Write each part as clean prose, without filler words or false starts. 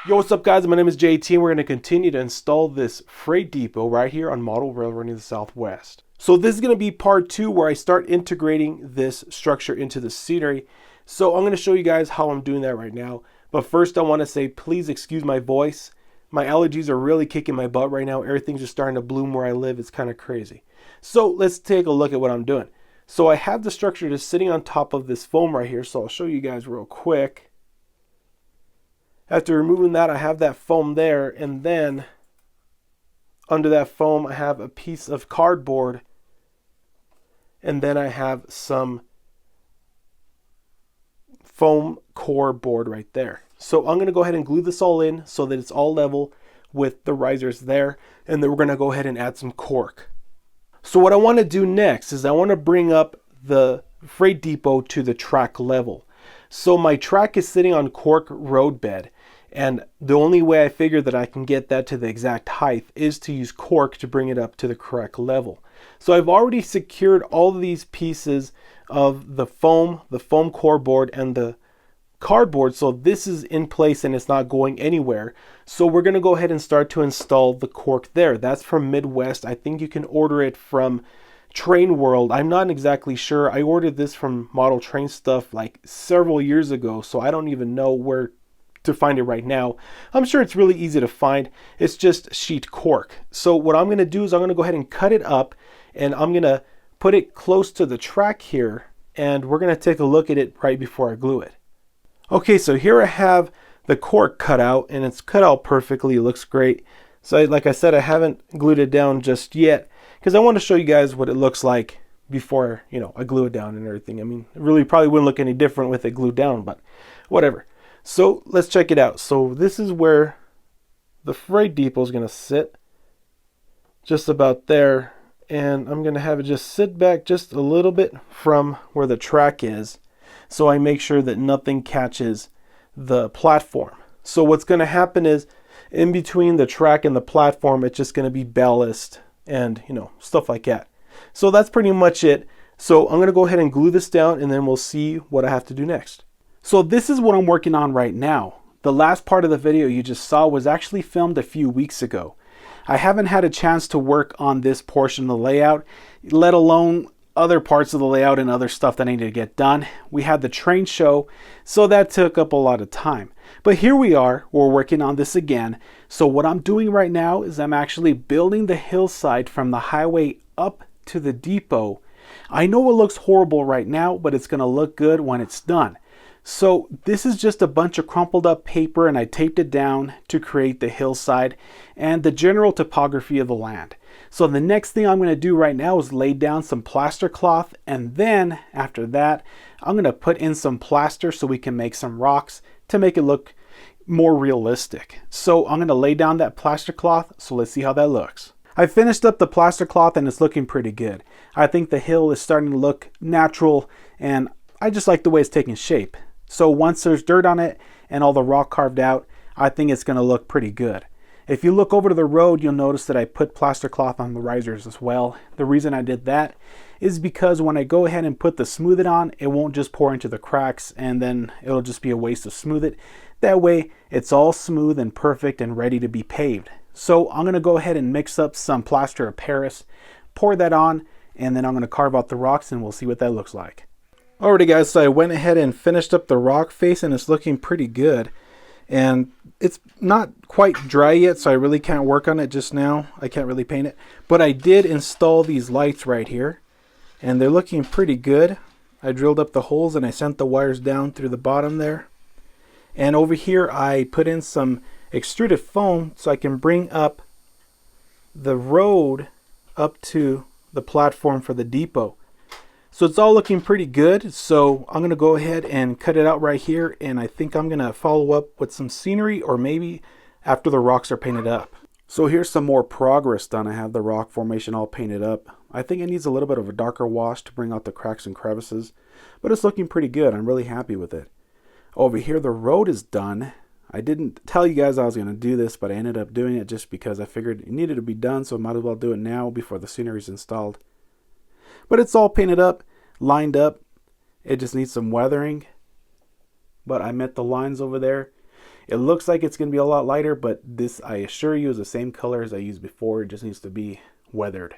Yo, what's up guys? My name is JT and we're going to continue to install this freight depot right here on Model Railroad in the Southwest. So this is going to be part 2 where I start integrating this structure into the scenery. So I'm going to show you guys how I'm doing that right now. But first I want to say please excuse my voice. My allergies are really kicking my butt right now. Everything's just starting to bloom where I live. It's kind of crazy. So let's take a look at what I'm doing. So I have the structure just sitting on top of this foam right here. So I'll show you guys real quick. After removing that, I have that foam there, and then under that foam I have a piece of cardboard, and then I have some foam core board right there. So I'm going to go ahead and glue this all in so that it's all level with the risers there, and then we're going to go ahead and add some cork. So what I want to do next is I want to bring up the freight depot to the track level. So my track is sitting on cork road bed. And the only way I figure that I can get that to the exact height is to use cork to bring it up to the correct level. So I've already secured all of these pieces of the foam core board, and the cardboard. So this is in place and it's not going anywhere. So we're going to go ahead and start to install the cork there. That's from Midwest. I think you can order it from Train World. I'm not exactly sure. I ordered this from Model Train Stuff like several years ago, so I don't even know where to find it right now. I'm sure it's really easy to find. It's just sheet cork. So what I'm going to do is I'm going to go ahead and cut it up, and I'm going to put it close to the track here, and we're going to take a look at it right before I glue it. Okay, so here I have the cork cut out, and it's cut out perfectly. It looks great. So like I said, I haven't glued it down just yet because I want to show you guys what it looks like before, I glue it down and everything. I mean, it really probably wouldn't look any different with it glued down, but whatever. So let's check it out. So this is where the freight depot is going to sit, just about there. And I'm going to have it just sit back just a little bit from where the track is, so I make sure that nothing catches the platform. So what's going to happen is in between the track and the platform, it's just going to be ballast and stuff like that. So that's pretty much it. So I'm going to go ahead and glue this down, and then we'll see what I have to do next. So this is what I'm working on right now. The last part of the video you just saw was actually filmed a few weeks ago. I haven't had a chance to work on this portion of the layout, let alone other parts of the layout and other stuff that I needed to get done. We had the train show, so that took up a lot of time. But here we are, we're working on this again. So what I'm doing right now is I'm actually building the hillside from the highway up to the depot. I know it looks horrible right now, but it's going to look good when it's done. So this is just a bunch of crumpled up paper, and I taped it down to create the hillside and the general topography of the land. So the next thing I'm going to do right now is lay down some plaster cloth, and then after that I'm going to put in some plaster so we can make some rocks to make it look more realistic. So I'm going to lay down that plaster cloth, so let's see how that looks. I finished up the plaster cloth and it's looking pretty good. I think the hill is starting to look natural, and I just like the way it's taking shape. So once there's dirt on it and all the rock carved out, I think it's going to look pretty good. If you look over to the road, you'll notice that I put plaster cloth on the risers as well. The reason I did that is because when I go ahead and put the smooth it on, it won't just pour into the cracks, and then it'll just be a waste to smooth it. That way it's all smooth and perfect and ready to be paved. So I'm going to go ahead and mix up some plaster of Paris, pour that on, and then I'm going to carve out the rocks, and we'll see what that looks like. Alrighty guys, so I went ahead and finished up the rock face, and it's looking pretty good. And it's not quite dry yet, so I really can't work on it just now. I can't really paint it. But I did install these lights right here, and they're looking pretty good. I drilled up the holes and I sent the wires down through the bottom there. And over here I put in some extruded foam so I can bring up the road up to the platform for the depot. So it's all looking pretty good. So I'm going to go ahead and cut it out right here, and I think I'm going to follow up with some scenery, or maybe after the rocks are painted up. So here's some more progress done. I have the rock formation all painted up. I think it needs a little bit of a darker wash to bring out the cracks and crevices, but it's looking pretty good. I'm really happy with it. Over here the road is done. I didn't tell you guys I was going to do this, but I ended up doing it just because I figured it needed to be done, so I might as well do it now before the scenery is installed. But it's all painted up, lined up. It just needs some weathering. But I met the lines over there. It looks like it's going to be a lot lighter, but this, I assure you, is the same color as I used before. It just needs to be weathered.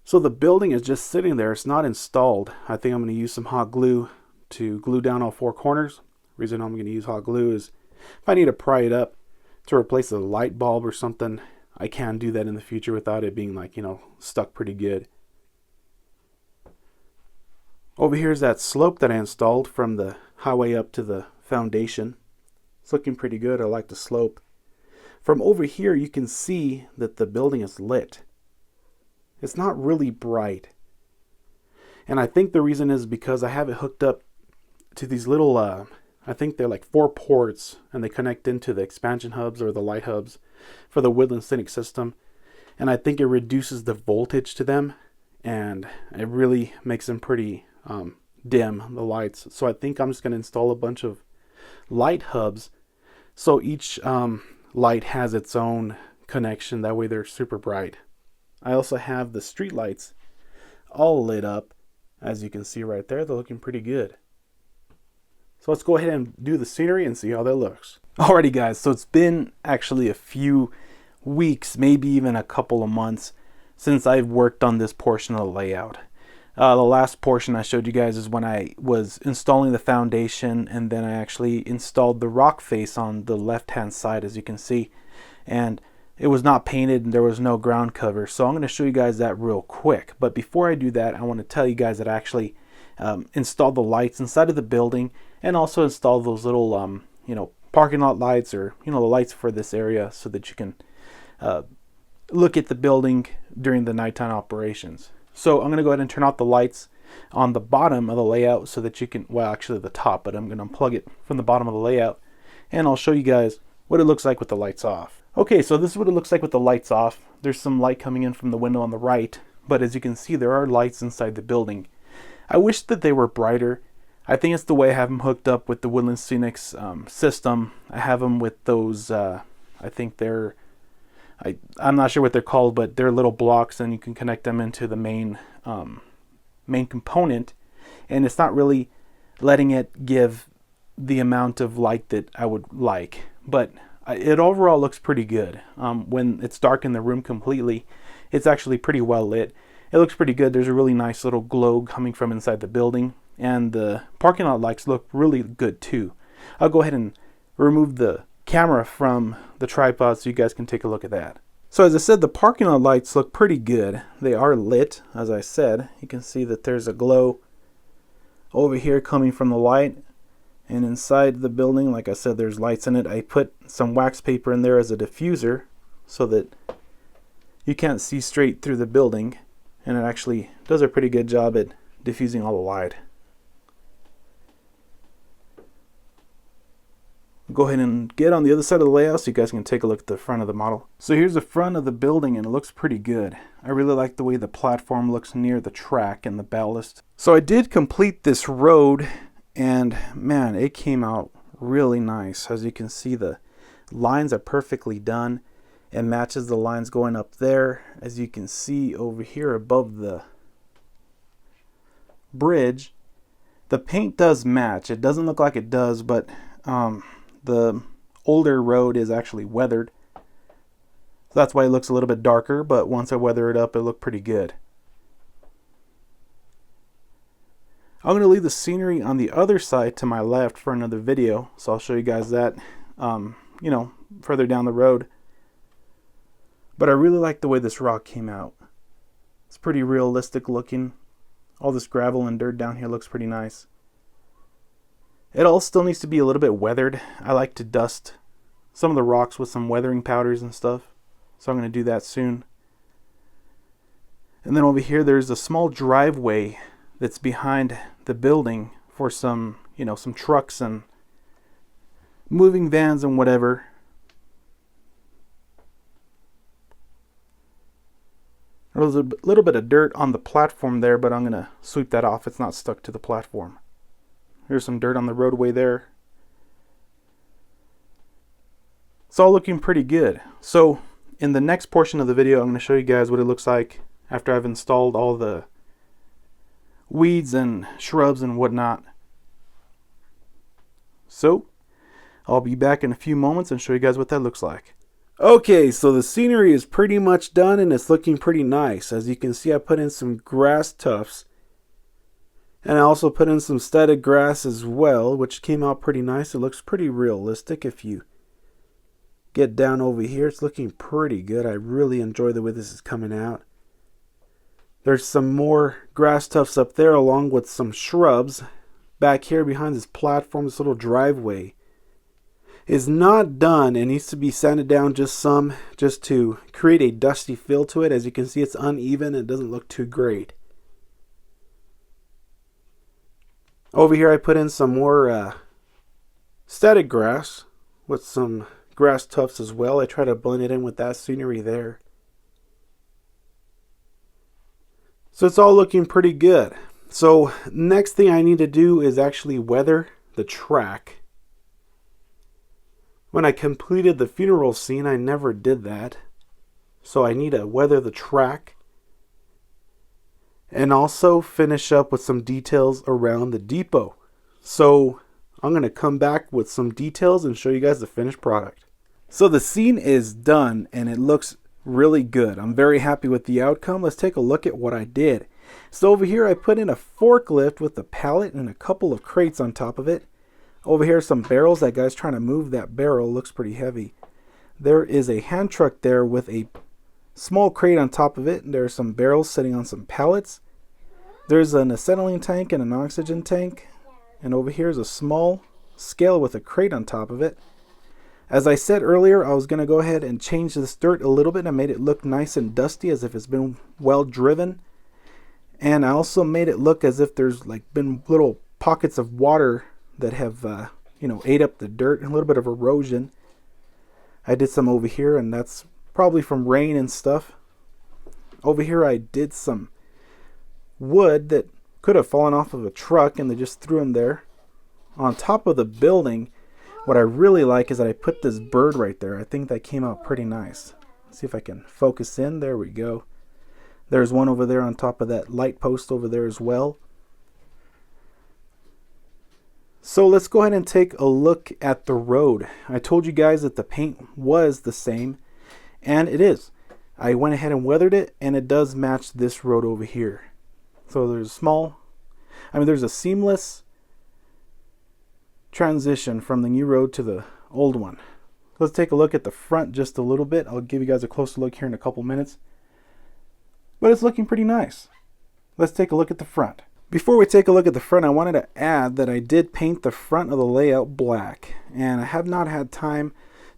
So the building is just sitting there. It's not installed. I think I'm going to use some hot glue to glue down all four corners. The reason I'm going to use hot glue is if I need to pry it up to replace a light bulb or something, I can do that in the future without it being like, stuck pretty good. Over here is that slope that I installed from the highway up to the foundation. It's looking pretty good. I like the slope. From over here, you can see that the building is lit. It's not really bright. And I think the reason is because I have it hooked up to these little, I think they're like 4 ports, and they connect into the expansion hubs or the light hubs for the Woodland Scenic system. And I think it reduces the voltage to them, and it really makes them pretty dim, the lights. So I think I'm just going to install a bunch of light hubs so each light has its own connection. That way they're super bright. I also have the street lights all lit up. As you can see right there, they're looking pretty good. So let's go ahead and do the scenery and see how that looks. Alrighty guys, so it's been actually a few weeks, maybe even a couple of months since I've worked on this portion of the layout. The last portion I showed you guys is when I was installing the foundation, and then I actually installed the rock face on the left hand side, as you can see, and it was not painted and there was no ground cover. So I'm going to show you guys that real quick. But before I do that, I want to tell you guys that I actually installed the lights inside of the building, and also installed those little parking lot lights, or the lights for this area, so that you can look at the building during the nighttime operations. So I'm going to go ahead and turn off the lights on the bottom of the layout so that you can, well, actually the top, but I'm going to unplug it from the bottom of the layout, and I'll show you guys what it looks like with the lights off. Okay, so this is what it looks like with the lights off. There's some light coming in from the window on the right, but as you can see, there are lights inside the building. I wish that they were brighter. I think it's the way I have them hooked up with the Woodland Scenics system. I have them with those, I think they're, I'm not sure what they're called, but they're little blocks, and you can connect them into the main component, and it's not really letting it give the amount of light that I would like, but it overall looks pretty good. When it's dark in the room completely, it's actually pretty well lit. It looks pretty good. There's a really nice little glow coming from inside the building, and the parking lot lights look really good too. I'll go ahead and remove the camera from the tripod so you guys can take a look at that. So as I said, the parking lot lights look pretty good. They are lit, as I said. You can see that there's a glow over here coming from the light, and inside the building, like I said, there's lights in it. I put some wax paper in there as a diffuser so that you can't see straight through the building, and it actually does a pretty good job at diffusing all the light. Go ahead and get on the other side of the layout so you guys can take a look at the front of the model. So here's the front of the building, and it looks pretty good. I really like the way the platform looks near the track and the ballast. So I did complete this road, and man, it came out really nice. As you can see, the lines are perfectly done. It matches the lines going up there. As you can see over here above the bridge, the paint does match. It doesn't look like it does, but the older road is actually weathered. That's why it looks a little bit darker, but once I weather it up, it looked pretty good. I'm going to leave the scenery on the other side to my left for another video, so I'll show you guys that, further down the road. But I really like the way this rock came out. It's pretty realistic looking. All this gravel and dirt down here looks pretty nice. It all still needs to be a little bit weathered. I like to dust some of the rocks with some weathering powders and stuff, so I'm going to do that soon. And then over here there's a small driveway that's behind the building for some, some trucks and moving vans and whatever. There's a little bit of dirt on the platform there, but I'm going to sweep that off. It's not stuck to the platform. Here's some dirt on the roadway there. It's all looking pretty good. So in the next portion of the video, I'm going to show you guys what it looks like after I've installed all the weeds and shrubs and whatnot. So I'll be back in a few moments and show you guys what that looks like. Okay, so the scenery is pretty much done and it's looking pretty nice. As you can see, I put in some grass tufts. And I also put in some static grass as well, which came out pretty nice. It looks pretty realistic. If you get down over here, it's looking pretty good. I really enjoy the way this is coming out. There's some more grass tufts up there along with some shrubs. Back here behind this platform, this little driveway is not done. It needs to be sanded down just to create a dusty feel to it. As you can see, it's uneven. It doesn't look too great. Over here I put in some more static grass with some grass tufts as well. I try to blend it in with that scenery there. So it's all looking pretty good. So next thing I need to do is actually weather the track. When I completed the funeral scene, I never did that. So I need to weather the track. And also finish up with some details around the depot. So I'm going to come back with some details and show you guys the finished product. So the scene is done and it looks really good. I'm very happy with the outcome. Let's take a look at what I did. So over here I put in a forklift with a pallet and a couple of crates on top of it. Over here some barrels. That guy's trying to move that barrel. Looks pretty heavy. There is a hand truck there with a small crate on top of it. There are some barrels sitting on some pallets. There's an acetylene tank and an oxygen tank. And over here is a small scale with a crate on top of it. As I said earlier, I was going to go ahead and change this dirt a little bit. And I made it look nice and dusty as if it's been well driven. And I also made it look as if there's been little pockets of water that have ate up the dirt and a little bit of erosion. I did some over here and that's probably from rain and stuff. Over here I did some wood that could have fallen off of a truck and they just threw them there. On top of the building, what I really like is that I put this bird right there. I think that came out pretty nice. Let's see if I can focus in. There we go. There's one over there on top of that light post over there as well. So let's go ahead and take a look at the road. I told you guys that the paint was the same, and it is. I went ahead and weathered it, and it does match this road over here. So there's a seamless transition from the new road to the old one. Let's take a look at the front just a little bit. I'll give you guys a closer look here in a couple minutes. But it's looking pretty nice. Let's take a look at the front. Before we take a look at the front, I wanted to add that I did paint the front of the layout black. And I have not had time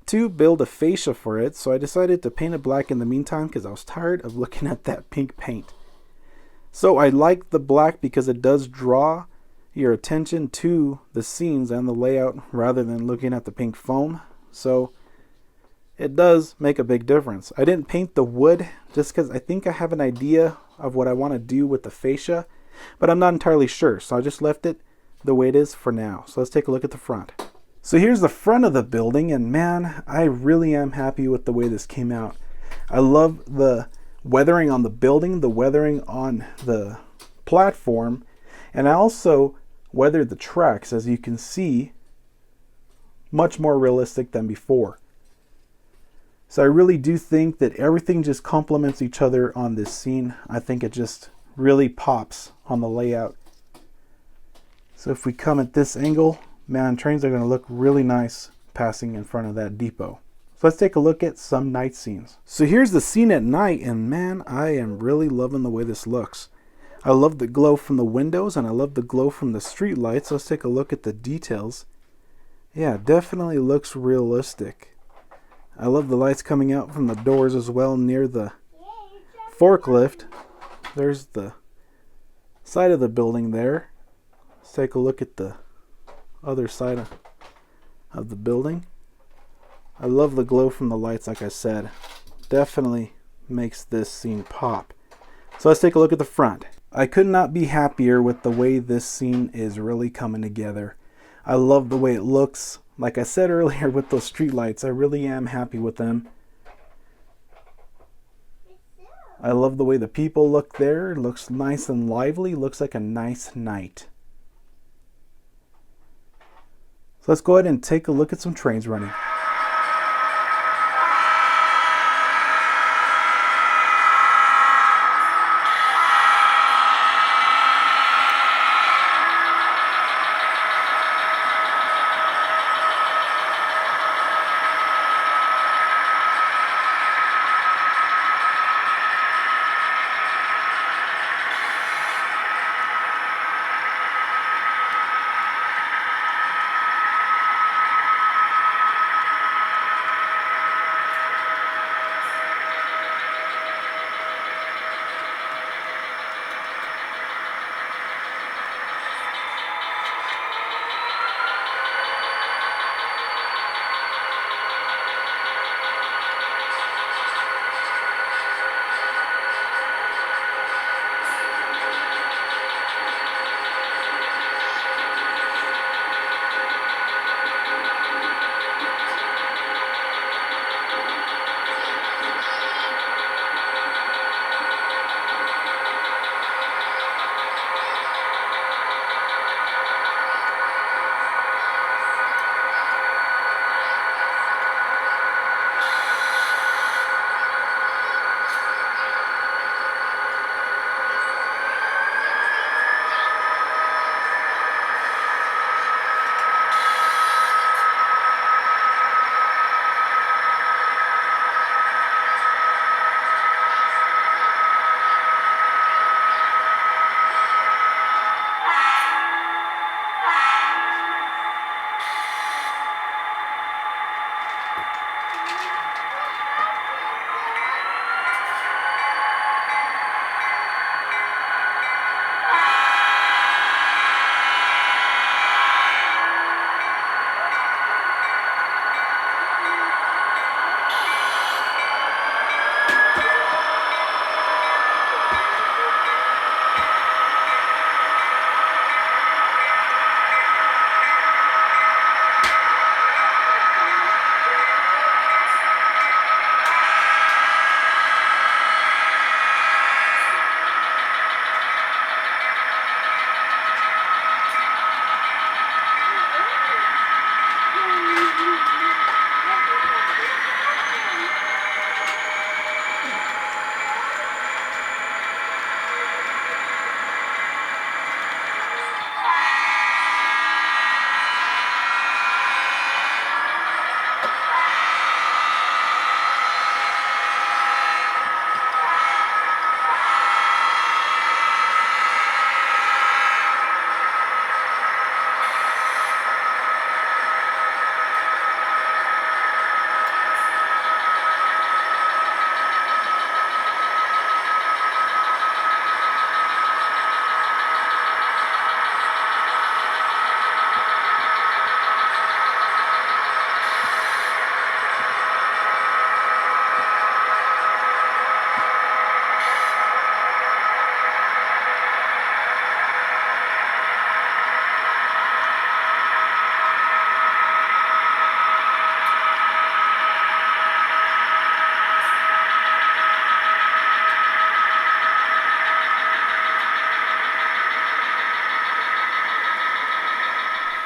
to build a fascia for it, so I decided to paint it black in the meantime because I was tired of looking at that pink paint. So I like the black because it does draw your attention to the scenes and the layout rather than looking at the pink foam. So it does make a big difference. I didn't paint the wood just because I think I have an idea of what I want to do with the fascia, but I'm not entirely sure. So I just left it the way it is for now. So let's take a look at the front. So here's the front of the building, and man, I really am happy with the way this came out. I love the weathering on the building, the weathering on the platform, and I also weathered the tracks, as you can see, much more realistic than before. So I really do think that everything just complements each other on this scene. I think it just really pops on the layout. So if we come at this angle, man, trains are going to look really nice passing in front of that depot. So let's take a look at some night scenes. So here's the scene at night, and man, I am really loving the way this looks. I love the glow from the windows and I love the glow from the street lights. Let's take a look at the details. Yeah, definitely looks realistic. I love the lights coming out from the doors as well near the forklift. There's the side of the building there. Let's take a look at the other side of the building. I love the glow from the lights, like I said. Definitely makes this scene pop. So let's take a look at the front. I could not be happier with the way this scene is really coming together. I love the way it looks. Like I said earlier with those street lights, I really am happy with them. I love the way the people look there. It looks nice and lively. Looks like a nice night. So let's go ahead and take a look at some trains running.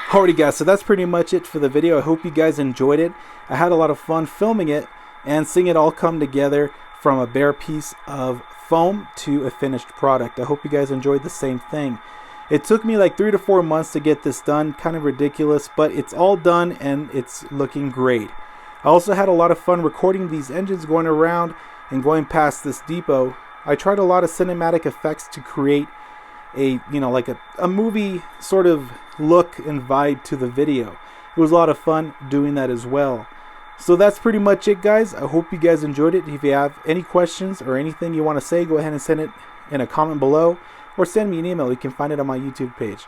Alrighty guys, so that's pretty much it for the video. I hope you guys enjoyed it. I had a lot of fun filming it and seeing it all come together from a bare piece of foam to a finished product. I hope you guys enjoyed the same thing. It took me like 3 to 4 months to get this done, kind of ridiculous, but it's all done and it's looking great. I also had a lot of fun recording these engines going around and going past this depot. I tried a lot of cinematic effects to create a, like a movie sort of look and vibe to the video. It was a lot of fun doing that as well. So that's pretty much it, guys. I hope you guys enjoyed it. If you have any questions or anything you want to say, go ahead and send it in a comment below or send me an email. You can find it on my YouTube page.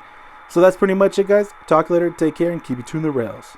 So that's pretty much it, guys. Talk later, take care, and keep it tuned the rails.